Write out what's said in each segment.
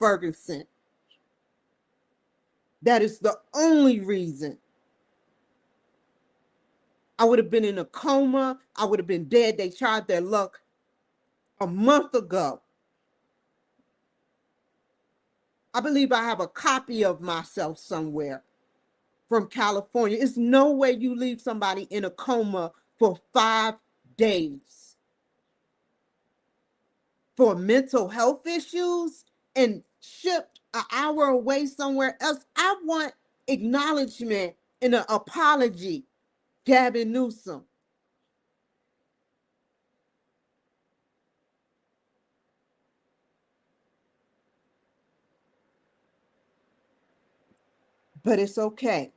Ferguson. That is the only reason. I would have been in a coma. I would have been dead. They tried their luck a month ago. I believe I have a copy of myself somewhere from California. It's no way you leave somebody in a coma for 5 days for mental health issues and shipped an hour away somewhere else. I want acknowledgement and an apology, Gavin Newsom. But it's okay.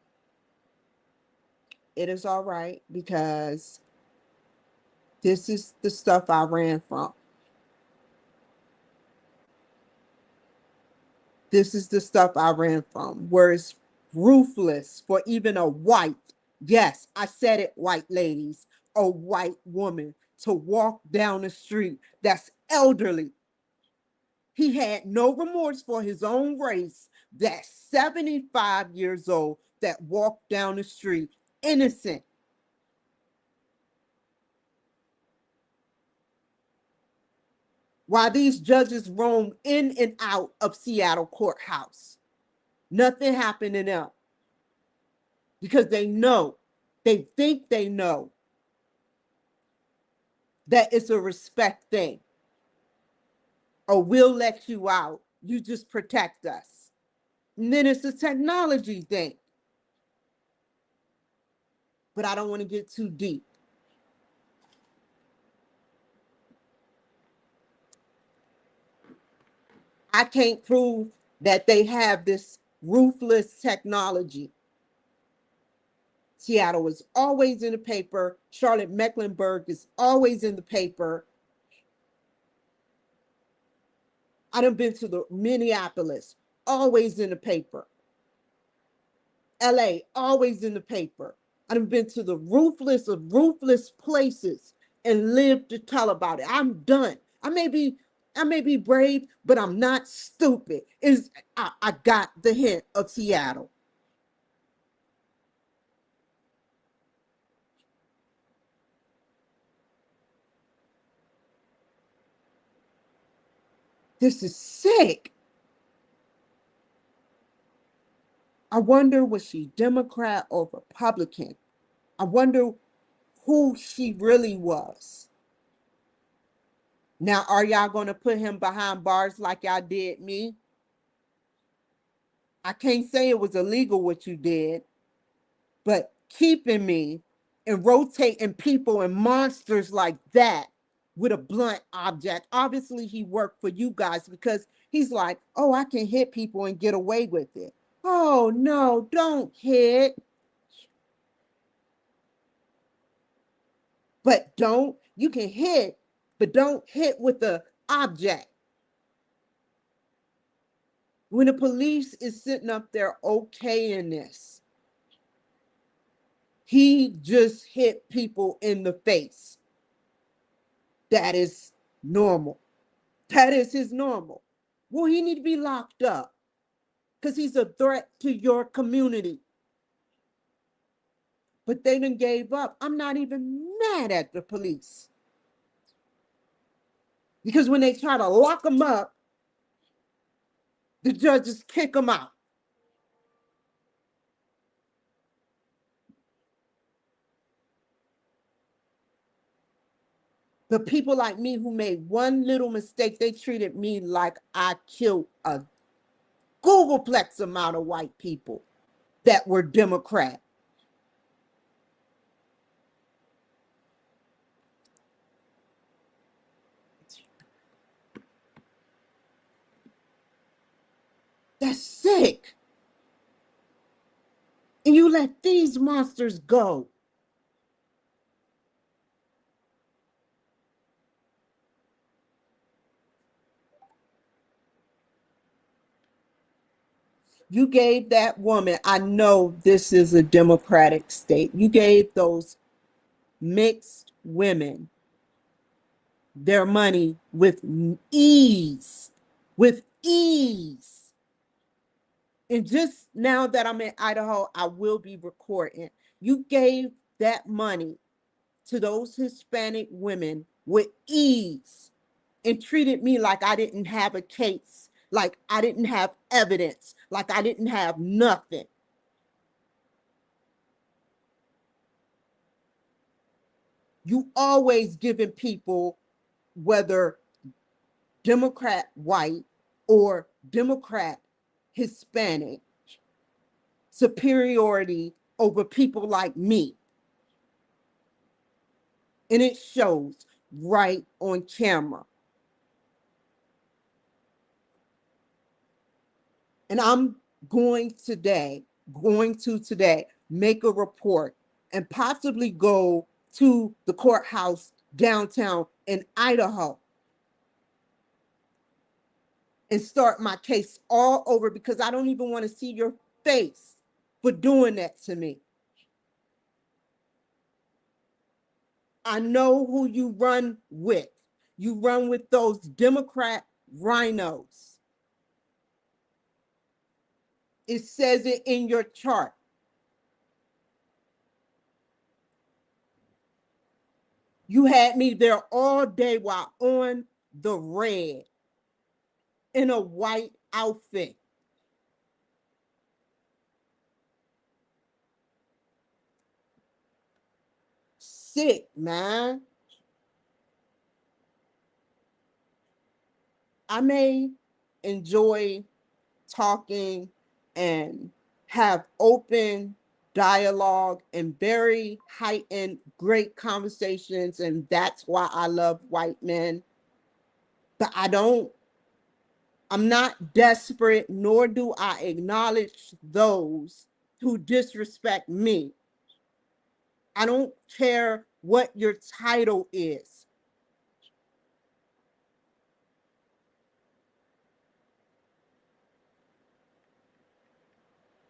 It is all right, because this is the stuff I ran from. This is the stuff I ran from, where it's ruthless for even a white, yes, I said it, white ladies, a white woman to walk down the street that's elderly. He had no remorse for his own race, that's 75 years old, that walked down the street innocent. While these judges roam in and out of Seattle courthouse, nothing happened to them, because they know, they think they know that it's a respect thing. Or we'll let you out, you just protect us. And then it's a technology thing. But I don't want to get too deep. I can't prove that they have this ruthless technology. Seattle is always in the paper. Charlotte Mecklenburg is always in the paper. I done been to the Minneapolis, always in the paper. LA, always in the paper. I done been to the ruthless of ruthless places and lived to tell about it. I'm done. I may be brave, but I'm not stupid. I got the hint of Seattle. This is sick. I wonder, was she Democrat or Republican? I wonder who she really was. Now, are y'all going to put him behind bars like y'all did me? I can't say it was illegal what you did, but keeping me and rotating people and monsters like that with a blunt object. Obviously, he worked for you guys, because he's like, oh, I can hit people and get away with it. Oh, no, don't hit. But you can hit, but don't hit with the object. When the police is sitting up there okaying this, he just hit people in the face. That is normal. That is his normal. Well, he need to be locked up because he's a threat to your community. But they done gave up. I'm not even mad at the police, because when they try to lock him up, the judges kick him out. The people like me who made one little mistake, they treated me like I killed a Googleplex amount of white people that were Democrat. That's sick. And you let these monsters go. You gave that woman, I know this is a Democratic state, you gave those mixed women their money with ease, with ease. And just now that I'm in Idaho, I will be recording. You gave that money to those Hispanic women with ease and treated me like I didn't have a case, like I didn't have evidence, like I didn't have nothing. You always giving people, whether Democrat white or Democrat Hispanic, superiority over people like me. And it shows right on camera. And I'm going to today make a report and possibly go to the courthouse downtown in Idaho and start my case all over, because I don't even want to see your face for doing that to me. I know who you run with. You run with those Democrat rhinos. It says it in your chart. You had me there all day while on the red in a white outfit. Sick, man. I may enjoy talking and have open dialogue and very heightened, great conversations. And that's why I love white men. But I'm not desperate, nor do I acknowledge those who disrespect me. I don't care what your title is.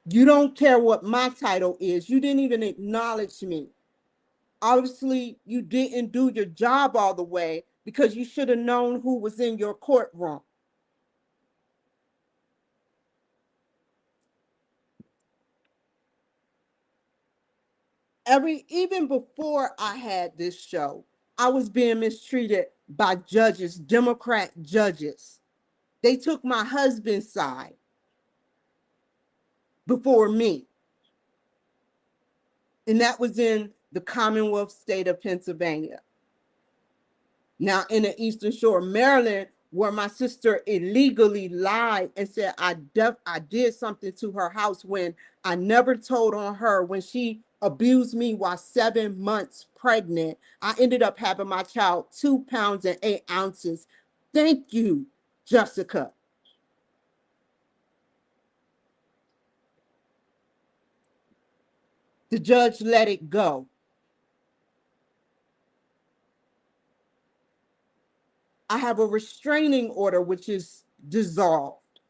You don't care what my title is. You didn't even acknowledge me. Obviously, you didn't do your job all the way, because you should have known who was in your courtroom. Even before I had this show, I was being mistreated by judges, Democrat judges. They took my husband's side before me. And that was in the Commonwealth state of Pennsylvania. Now, in the Eastern Shore of Maryland, where my sister illegally lied and said I did something to her house when I never told on her, when she abused me while 7 months pregnant. I ended up having my child 2 pounds and 8 ounces. Thank you, Jessica. The judge let it go. I have a restraining order, which is dissolved.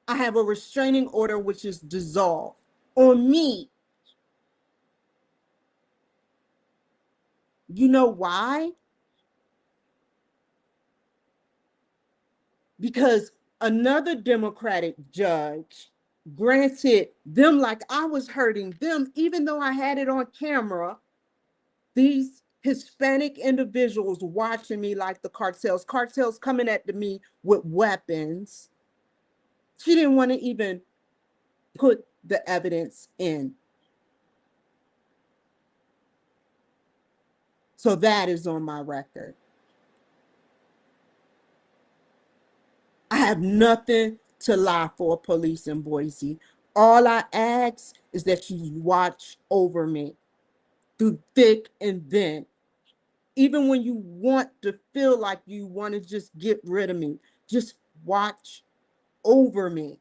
I have a restraining order, which is dissolved on me. You know why? Because another Democratic judge granted them, like I was hurting them, even though I had it on camera. These Hispanic individuals watching me like the cartels coming at me with weapons. She didn't want to even put the evidence in. So that is on my record. I have nothing to lie for, police in Boise. All I ask is that you watch over me through thick and thin. Even when you want to feel like you want to just get rid of me, just watch over me.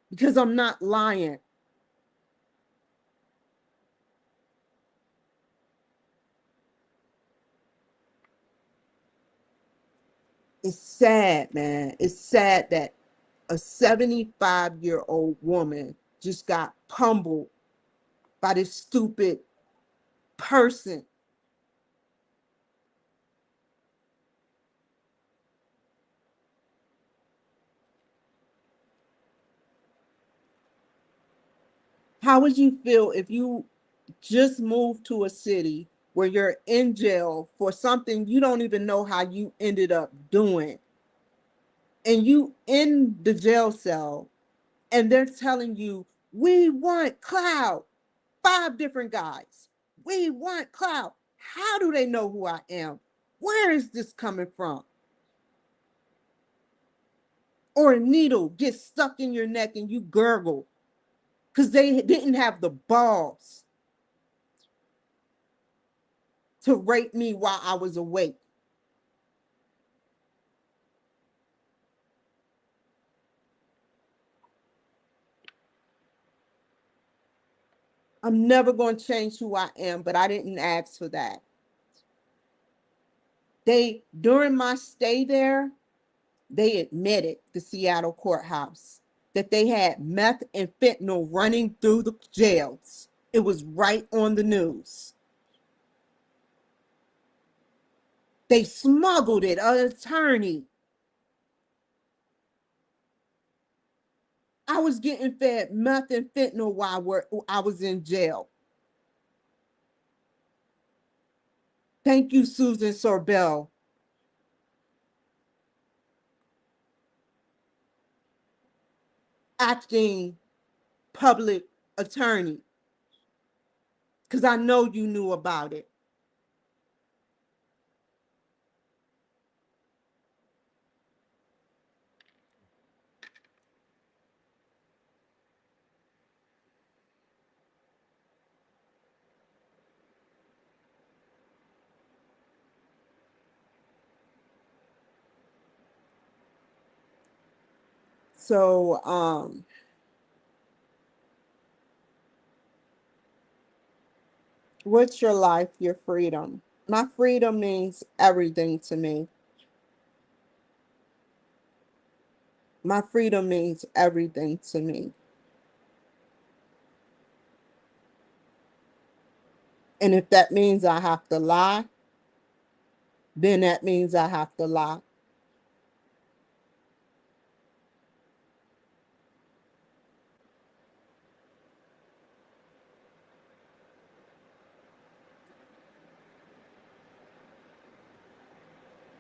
Because I'm not lying. It's sad, man. It's sad that a 75-year-old woman just got pummeled by this stupid person. How would you feel if you just moved to a city where you're in jail for something you don't even know how you ended up doing, and you in the jail cell and they're telling you, we want Cloud, 5 different guys. We want Cloud. How do they know who I am? Where is this coming from? Or a needle gets stuck in your neck and you gurgle because they didn't have the balls to rape me while I was awake. I'm never going to change who I am, but I didn't ask for that. During my stay there, they admitted, the Seattle courthouse, that they had meth and fentanyl running through the jails. It was right on the news. They smuggled it, an attorney. I was getting fed meth and fentanyl while I was in jail. Thank you, Susan Sorbell, acting public attorney, because I know you knew about it. So, what's your life, your freedom? My freedom means everything to me. My freedom means everything to me. And if that means I have to lie, then that means I have to lie.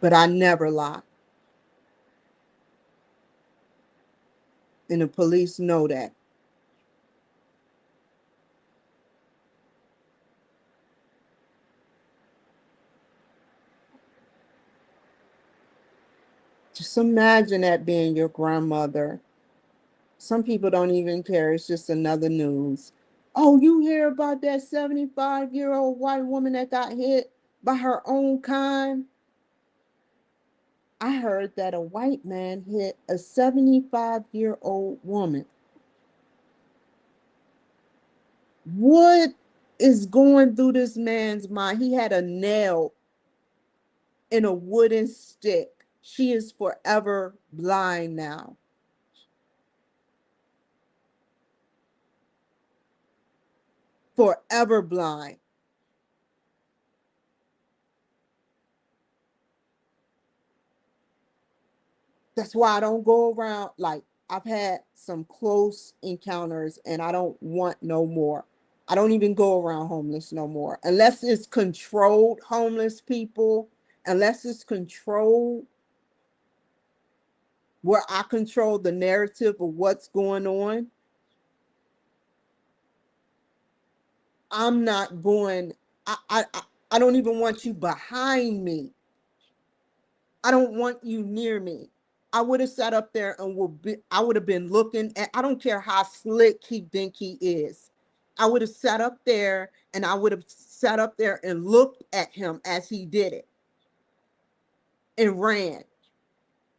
But I never lie. And the police know that. Just imagine that being your grandmother. Some people don't even care. It's just another news. Oh, you hear about that 75-year-old white woman that got hit by her own kind? I heard that a white man hit a 75-year-old woman. What is going through this man's mind? He had a nail in a wooden stick. She is forever blind now. Forever blind. That's why I don't go around, like, I've had some close encounters and I don't want no more. I don't even go around homeless no more. Unless it's controlled homeless people, unless it's controlled where I control the narrative of what's going on, I'm not going. I don't even want you behind me. I don't want you near me. I would have sat up there and I would have been looking at, I don't care how slick he think he is. I would have sat up there and I would have sat up there and looked at him as he did it and ran,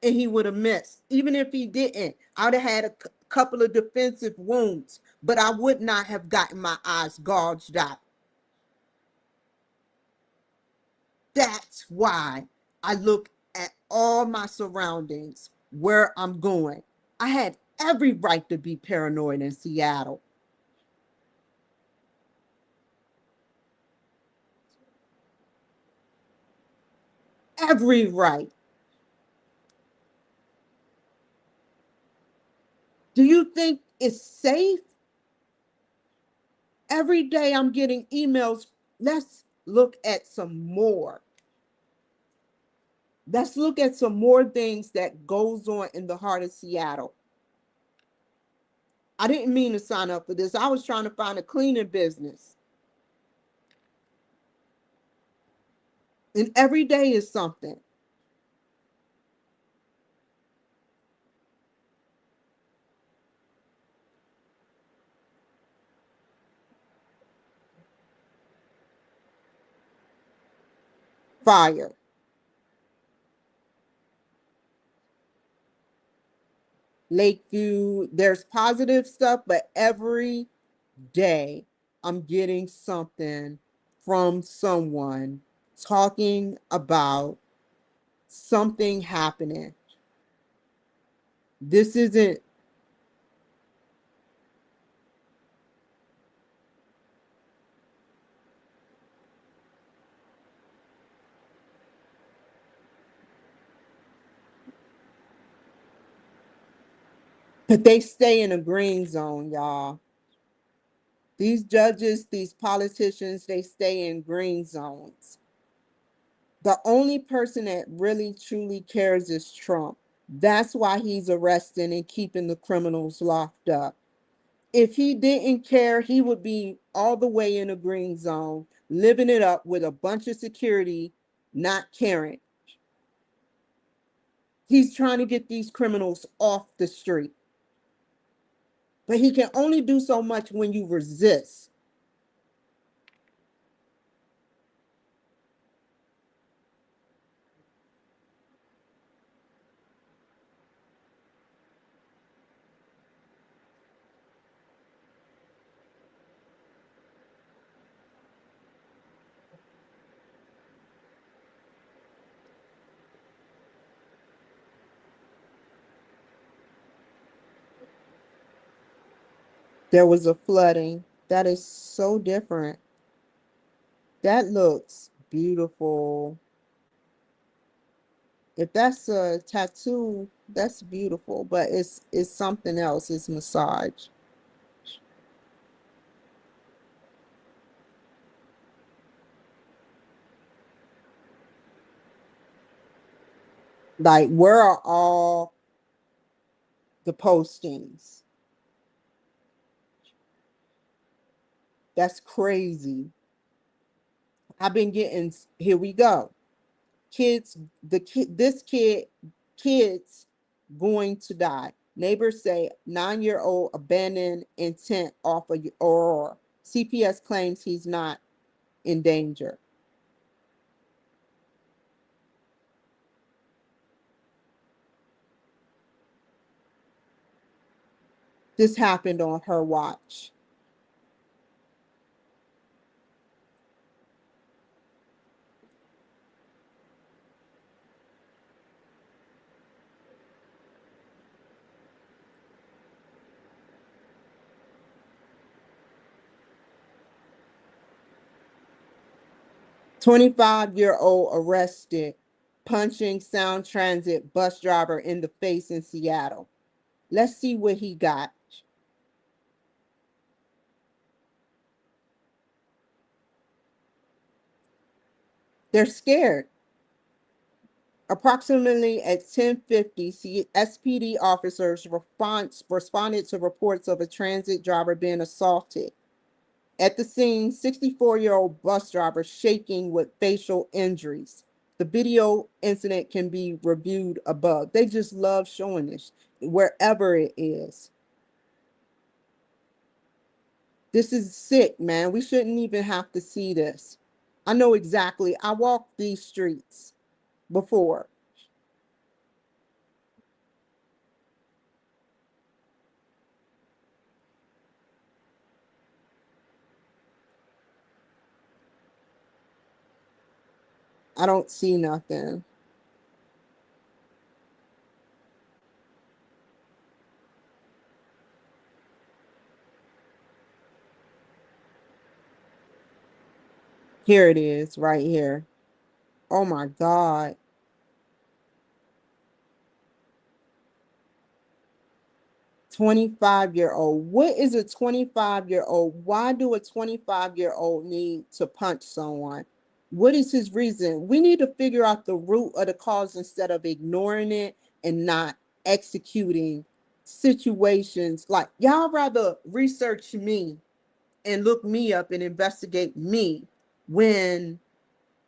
and he would have missed. Even if he didn't, I would have had a couple of defensive wounds, but I would not have gotten my eyes gouged out. That's why I look at all my surroundings, where I'm going. I had every right to be paranoid in Seattle. Every right. Do you think it's safe? Every day I'm getting emails. Let's look at some more. Let's look at some more things that goes on in the heart of Seattle. I didn't mean to sign up for this. I was trying to find a cleaning business. And every day is something. Fire. Lakeview, there's positive stuff, but every day I'm getting something from someone talking about something happening. This isn't, but they stay in a green zone, y'all. These judges, these politicians, they stay in green zones. The only person that really truly cares is Trump. That's why he's arresting and keeping the criminals locked up. If he didn't care, he would be all the way in a green zone, living it up with a bunch of security, not caring. He's trying to get these criminals off the street. But he can only do so much when you resist. There was a flooding. That is so different. That looks beautiful. If that's a tattoo, that's beautiful, but it's something else. It's massage. Like, where are all the postings? That's crazy. I've been getting, here we go. Kids, this kids going to die. Neighbors say 9-year-old abandoned intent off of Aurora. CPS claims he's not in danger. This happened on her watch. 25-year-old arrested punching Sound Transit bus driver in the face in Seattle. Let's see what he got. They're scared. Approximately at 10:50, SPD officers responded to reports of a transit driver being assaulted. At the scene, 64-year-old bus driver shaking with facial injuries. The video incident can be reviewed above. They just love showing this wherever it is. This is sick, man. We shouldn't even have to see this. I know exactly. I walked these streets before. I don't see nothing. Here it is, right here. Oh my God. 25-year-old. What is a 25-year-old? Why do a 25-year-old need to punch someone? What is his reason? We need to figure out the root of the cause instead of ignoring it and not executing situations. Like, y'all rather research me and look me up and investigate me when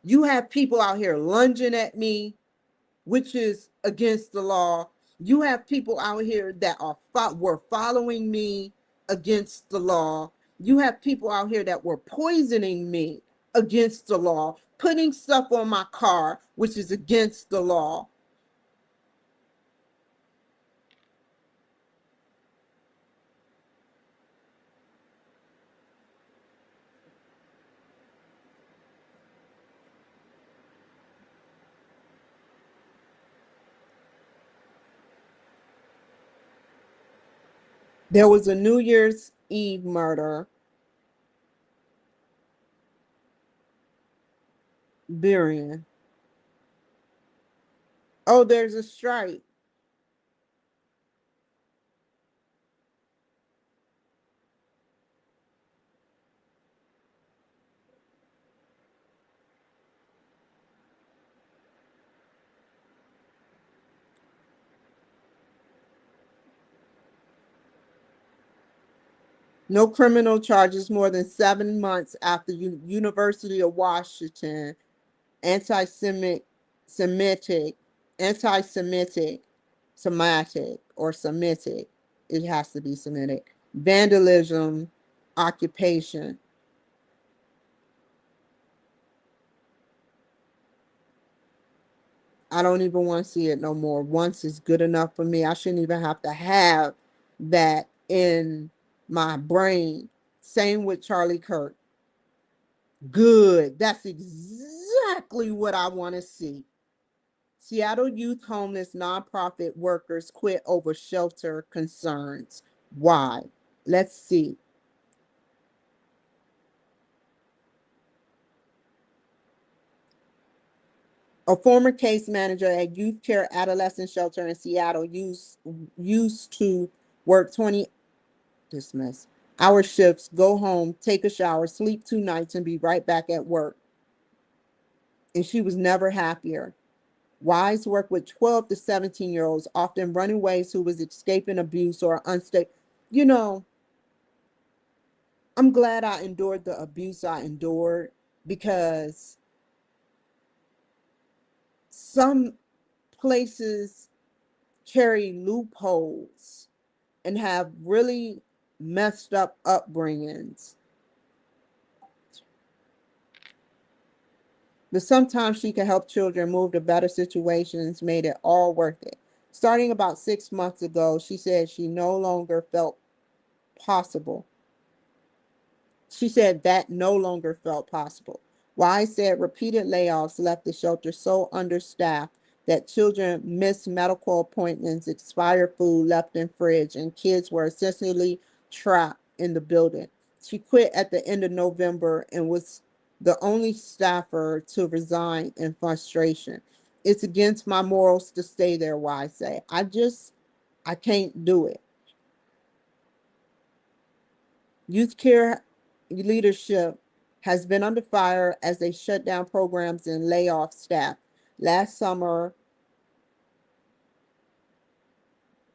you have people out here lunging at me, which is against the law. You have people out here that were following me against the law. You have people out here that were poisoning me against the law, putting stuff on my car, which is against the law. There was a New Year's Eve murder. Burian. Oh, there's a strike. No criminal charges more than 7 months after University of Washington anti-Semitic, Semitic, anti-Semitic, Semitic, or Semitic. It has to be Semitic. Vandalism, occupation. I don't even want to see it no more. Once is good enough for me. I shouldn't even have to have that in my brain. Same with Charlie Kirk. Good. That's exactly what I want to see. Seattle youth homeless nonprofit workers quit over shelter concerns. Why? Let's see. A former case manager at Youth Care Adolescent Shelter in Seattle used to work 20 dismiss hour shifts, go home, take a shower, sleep 2 nights, and be right back at work. And she was never happier. Wise worked with 12 to 17-year-olds, often runaways who was escaping abuse or unstable. You know, I'm glad I endured the abuse I endured because some places carry loopholes and have really messed up upbringings. But sometimes she can help children move to better situations, made it all worth it. Starting about 6 months ago, she said she no longer felt possible. She said that no longer felt possible. Wise said repeated layoffs left the shelter so understaffed that children missed medical appointments, expired food left in fridge, and kids were essentially trapped in the building. She quit at the end of November and was the only staffer to resign in frustration. It's against my morals to stay there, Wise said. I can't do it. Youth care leadership has been under fire as they shut down programs and lay off staff. Last summer,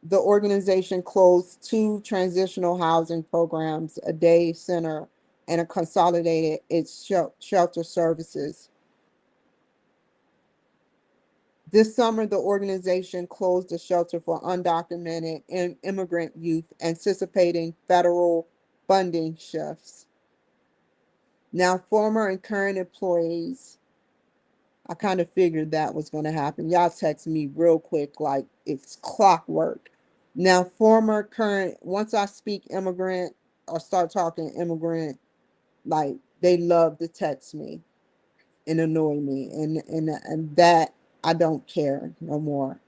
the organization closed 2 transitional housing programs, a day center, and a consolidated its shelter services. This summer, the organization closed a shelter for undocumented and immigrant youth, anticipating federal funding shifts. Now, former and current employees, I kind of figured that was going to happen. Y'all text me real quick like it's clockwork. Now, former, current, once I speak immigrant or start talking immigrant, like they love to text me and annoy me. And that I don't care no more.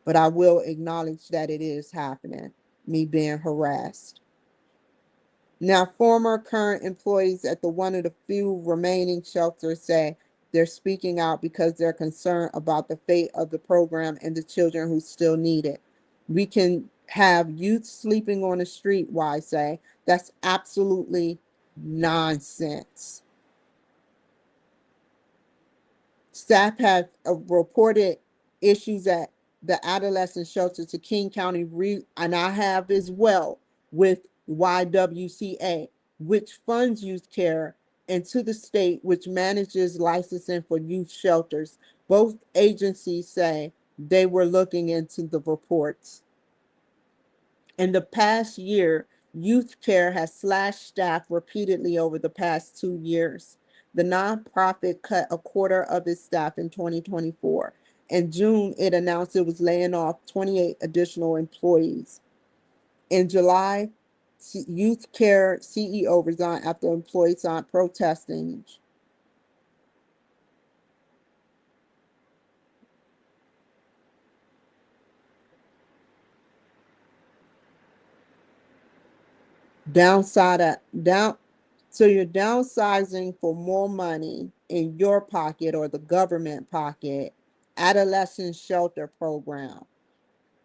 But I will acknowledge that it is happening, me being harassed. Now, former current employees at the one of the few remaining shelters say they're speaking out because they're concerned about the fate of the program and the children who still need it. We can have youth sleeping on the street, why say? That's absolutely nonsense. Staff have reported issues at the adolescent shelter to King County, and I have as well with YWCA, which funds youth care, and to the state, which manages licensing for youth shelters. Both agencies say they were looking into the reports. In the past year, youth care has slashed staff repeatedly over the past 2 years. The nonprofit cut a quarter of its staff in 2024. In June, it announced it was laying off 28 additional employees. In July, youth care CEO resigned after employees started protesting. Downside at down So you're downsizing for more money in your pocket or the government pocket. Adolescent shelter program,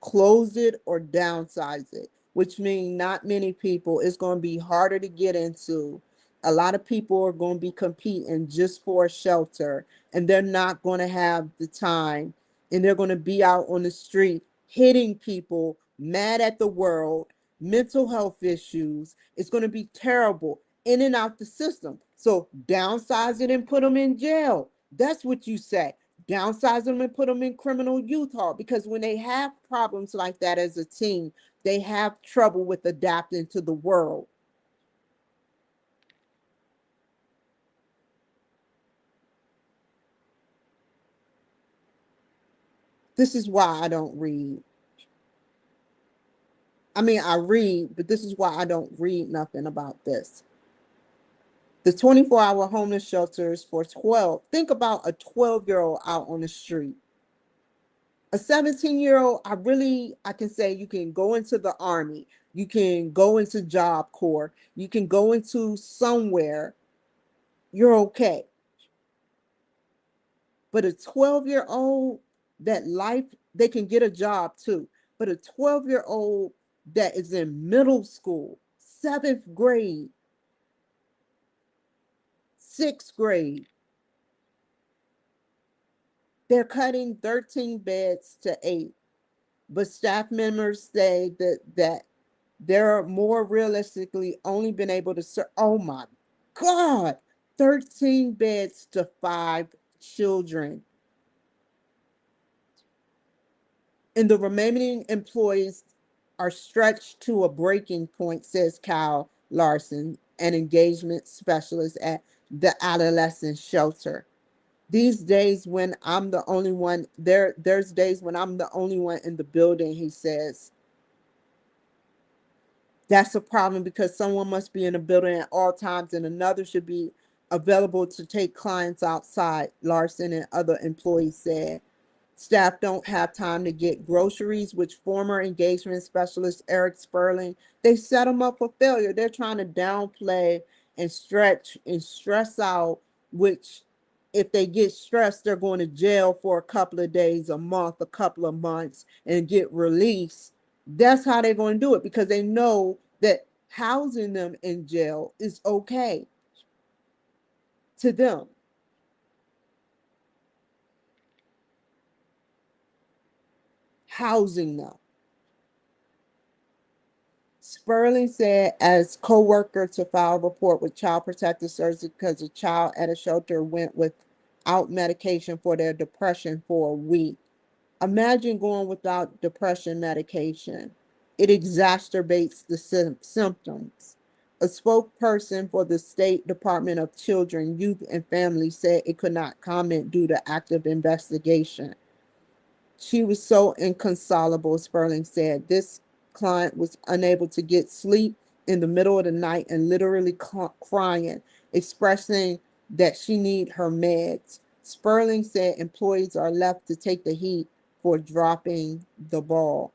close it or downsize it, which means not many people, it's going to be harder to get into. A lot of people are going to be competing just for a shelter, and they're not going to have the time, and they're going to be out on the street hitting people, mad at the world, mental health issues. It's going to be terrible in and out the system. So downsize it and put them in jail. That's what you say. Downsize them and put them in criminal youth hall, because when they have problems like that as a teen, they have trouble with adapting to the world. This is why I don't read. I mean, I read, but this is why I don't read nothing about this. The 24-hour homeless shelters for 12. Think about a 12-year-old out on the street. A 17-year-old, I can say you can go into the army, you can go into Job Corps, you can go into somewhere, you're okay. But a 12-year-old, that life, they can get a job too. But a 12-year-old that is in middle school, seventh grade, sixth grade, they're cutting 13 beds to 8. But staff members say that they're more realistically only been able to serve, oh my God, 13 beds to 5 children. And the remaining employees are stretched to a breaking point, says Kyle Larson, an engagement specialist at the adolescent shelter. These days when I'm the only one there's days when I'm the only one in the building, he says. That's a problem because someone must be in the building at all times and another should be available to take clients outside, Larson and other employees said. Staff don't have time to get groceries, which former engagement specialist Eric Sperling, they set them up for failure. They're trying to downplay and stretch and stress out, which if they get stressed, they're going to jail for a couple of days, a month, a couple of months, and get released. That's how they're going to do it because they know that housing them in jail is okay to them. Housing them. Sperling said as co-worker to file a report with Child Protective Services because a child at a shelter went without medication for their depression for a week. Imagine going without depression medication. It exacerbates the symptoms. A spokesperson for the State Department of Children, Youth, and Families said it could not comment due to active investigation. She was so inconsolable, Sperling said. This client was unable to get sleep in the middle of the night and literally crying, expressing that she need her meds. Sperling said employees are left to take the heat for dropping the ball.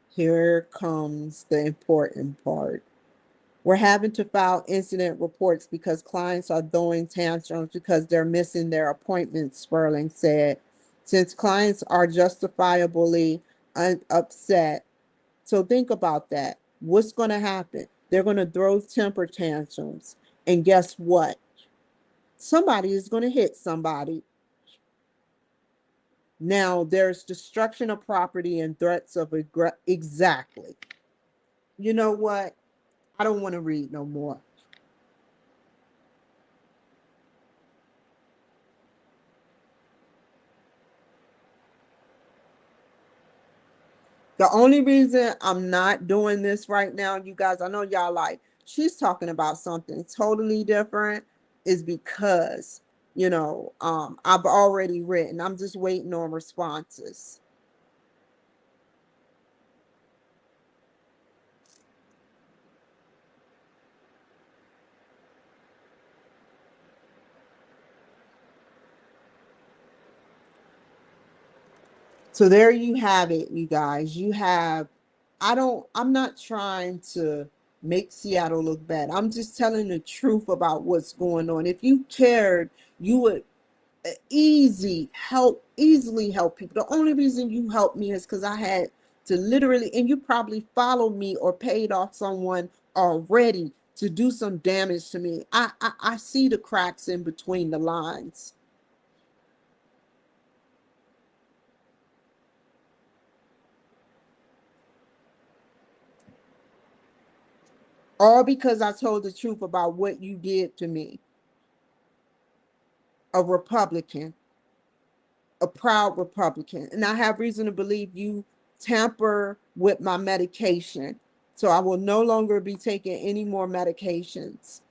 Here comes the important part. We're having to file incident reports because clients are throwing tantrums because they're missing their appointments, Sperling said. since clients are justifiably upset. So think about that. What's going to happen? They're going to throw temper tantrums. And guess what? Somebody is going to hit somebody. Now, there's destruction of property and threats of exactly. You know what? I don't want to read no more. The only reason I'm not doing this right now, you guys, I know y'all like, she's talking about something totally different, is because, I've already written. I'm just waiting on responses. So there you have it, you guys. I'm not trying to make Seattle look bad. I'm just telling the truth about what's going on. If you cared, you would easily help people. The only reason you helped me is because I had to literally, and you probably followed me or paid off someone already to do some damage to me. I see the cracks in between the lines. All because I told the truth about what you did to me. A Republican, a proud Republican. And I have reason to believe you tamper with my medication. So I will no longer be taking any more medications.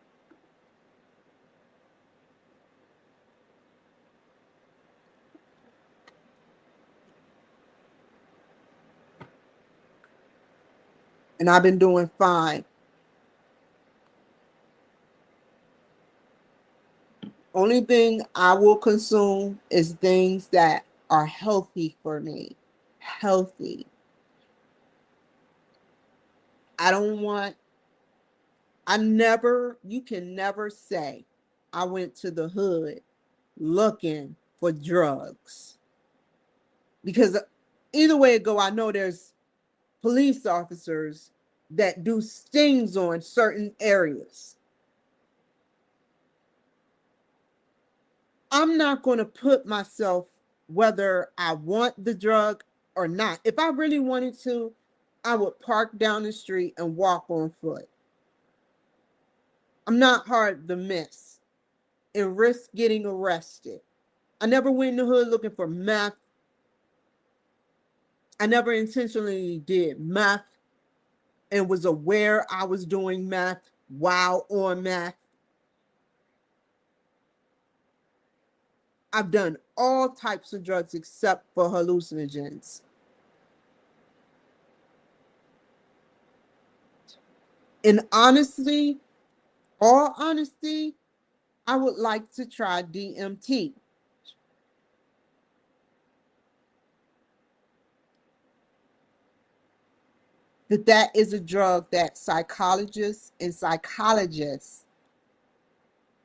And I've been doing fine. Only thing I will consume is things that are healthy for me. Healthy. I don't want, you can never say I went to the hood looking for drugs. Because either way it go, I know there's police officers that do stings on certain areas. I'm not going to put myself, whether I want the drug or not. If I really wanted to, I would park down the street and walk on foot. I'm not hard to miss and risk getting arrested. I never went in the hood looking for meth. I never intentionally did meth and was aware I was doing meth while on meth. I've done all types of drugs except for hallucinogens. And honestly, all honesty, I would like to try DMT. That is a drug that psychologists,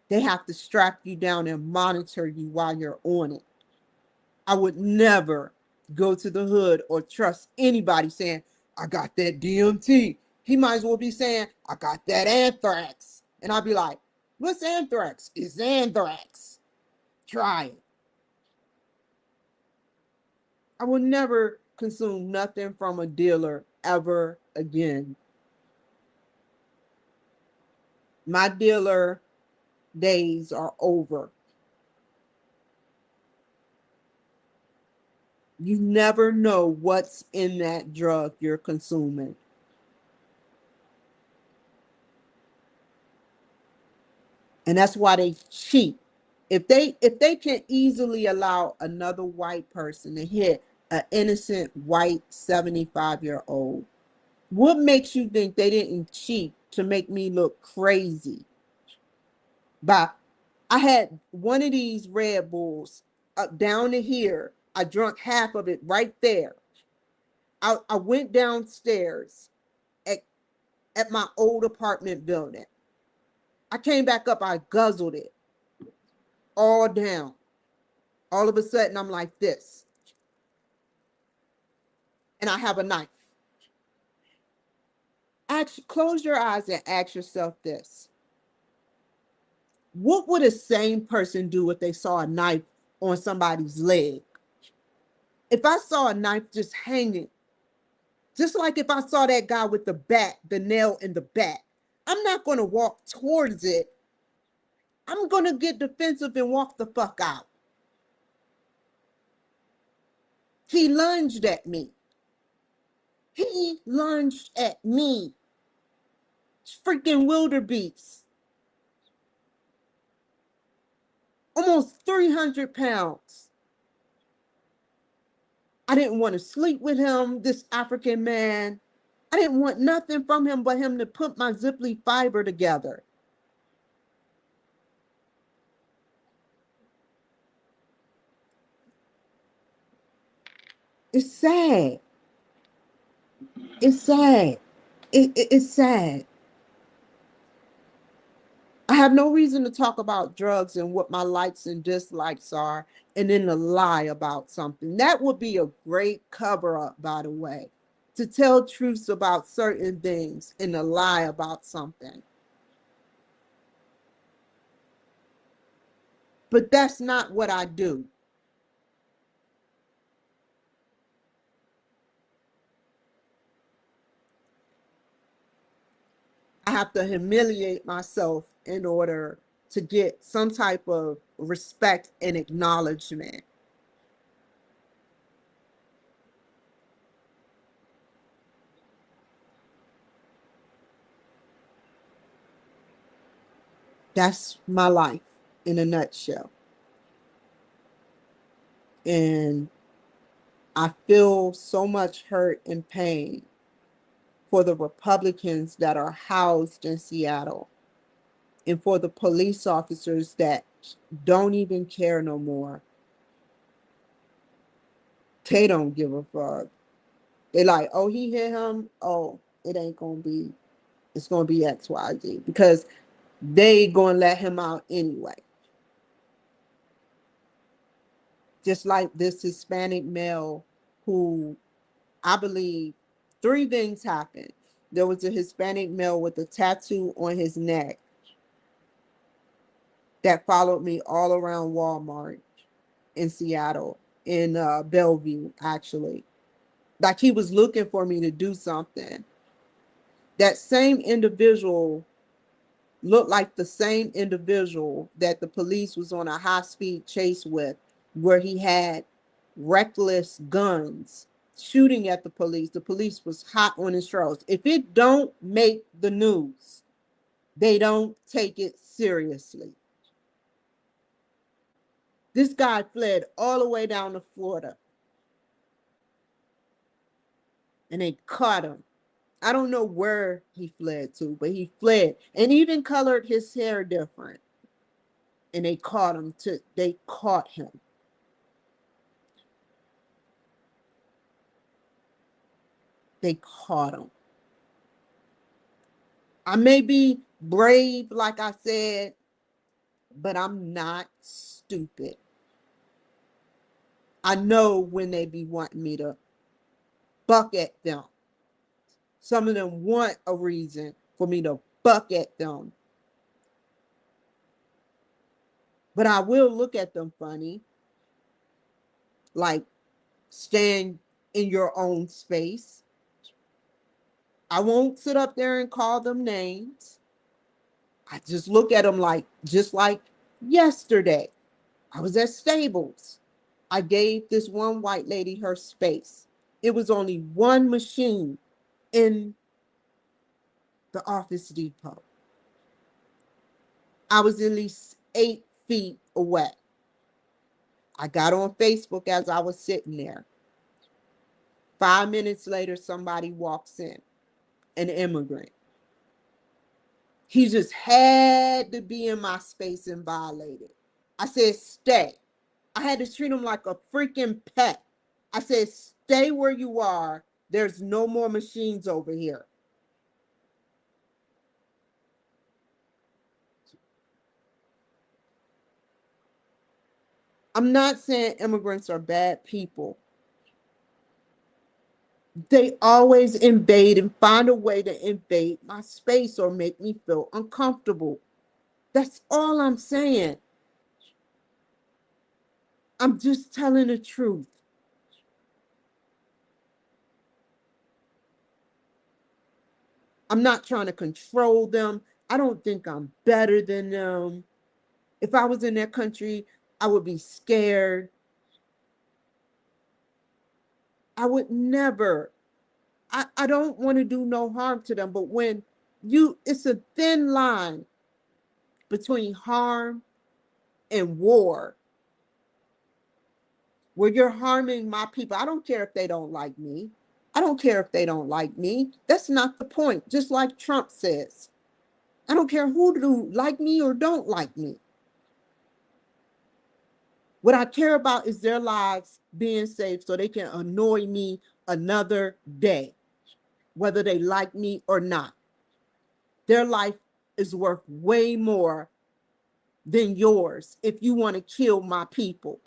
they have to strap you down and monitor you while you're on it. I would never go to the hood or trust anybody saying, I got that DMT. He might as well be saying, I got that anthrax. And I'd be like, what's anthrax? It's anthrax. Try it. I will never consume nothing from a dealer ever again. My dealer days are over. You never know what's in that drug you're consuming. And that's why they cheat. If they can easily allow another white person to hit an innocent white 75-year-old, what makes you think they didn't cheat to make me look crazy? But I had one of these Red Bulls up down to here. I drunk half of it right there. I went downstairs at, at my old apartment building. I came back up, I guzzled it all down. All of a sudden, I'm like this, and I have a knife. Close your eyes and ask yourself this. What would a sane person do if they saw a knife on somebody's leg? If I saw a knife just hanging, just like if I saw that guy with the bat, the nail in the back, I'm not going to walk towards it. I'm going to get defensive and walk the fuck out. He lunged at me. He lunged at me. Freaking wildebeest. Almost 300 pounds. I didn't want to sleep with him, this African man. I didn't want nothing from him but him to put my Ziply fiber together. It's sad. It's sad. It's sad. I have no reason to talk about drugs and what my likes and dislikes are, and then to lie about something. That would be a great cover up, by the way, to tell truths about certain things and to lie about something. But that's not what I do. I have to humiliate myself in order to get some type of respect and acknowledgement. That's my life in a nutshell. And I feel so much hurt and pain for the Republicans that are housed in Seattle and for the police officers that don't even care no more. They don't give a fuck. They like, oh, he hit him. Oh, it ain't gonna be, it's gonna be XYZ because they gonna let him out anyway. Just like this Hispanic male who I believe three things happened. There was a Hispanic male with a tattoo on his neck that followed me all around Walmart in Seattle, in Bellevue, actually. Like he was looking for me to do something. That same individual looked like the same individual that the police was on a high-speed chase with, where he had reckless guns shooting at the police. The police was hot on his trails. If it don't make the news, they don't take it seriously. This guy fled all the way down to Florida, and they caught him. I don't know where he fled to, but he fled and even colored his hair different. And they caught him. They caught him. They caught him. I may be brave, like I said, but I'm not stupid. I know when they be wanting me to buck at them. Some of them want a reason for me to buck at them. But I will look at them funny, like stand in your own space. I won't sit up there and call them names. I just look at them like, just like yesterday. I was at Stables. I gave this one white lady her space. It was only one machine in the Office Depot. I was at least 8 feet away. I got on Facebook as I was sitting there. 5 minutes later, somebody walks in, an immigrant. He just had to be in my space and violate it. I said, stay. I had to treat him like a freaking pet. I said, stay where you are. There's no more machines over here. I'm not saying immigrants are bad people. They always invade and find a way to invade my space or make me feel uncomfortable. That's all I'm saying. I'm just telling the truth. I'm not trying to control them. I don't think I'm better than them. If I was in their country, I would be scared. I would never. I don't want to do no harm to them. But when it's a thin line between harm and war, where you're harming my people. I don't care if they don't like me. I don't care if they don't like me. That's not the point. Just like Trump says, I don't care who do like me or don't like me. What I care about is their lives being saved so they can annoy me another day, whether they like me or not. Their life is worth way more than yours if you want to kill my people.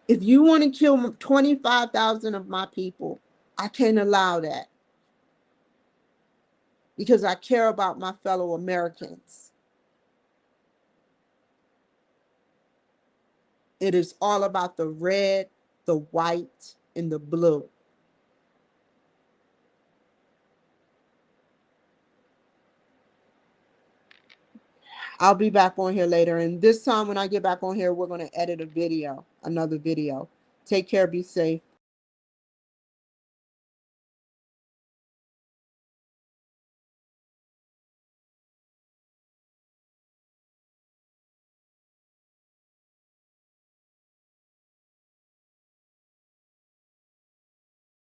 If you want to kill 25,000 of my people, I can't allow that because I care about my fellow Americans. It is all about the red, the white, and the blue. I'll be back on here later. And this time when I get back on here, we're going to edit a video, another video. Take care, be safe.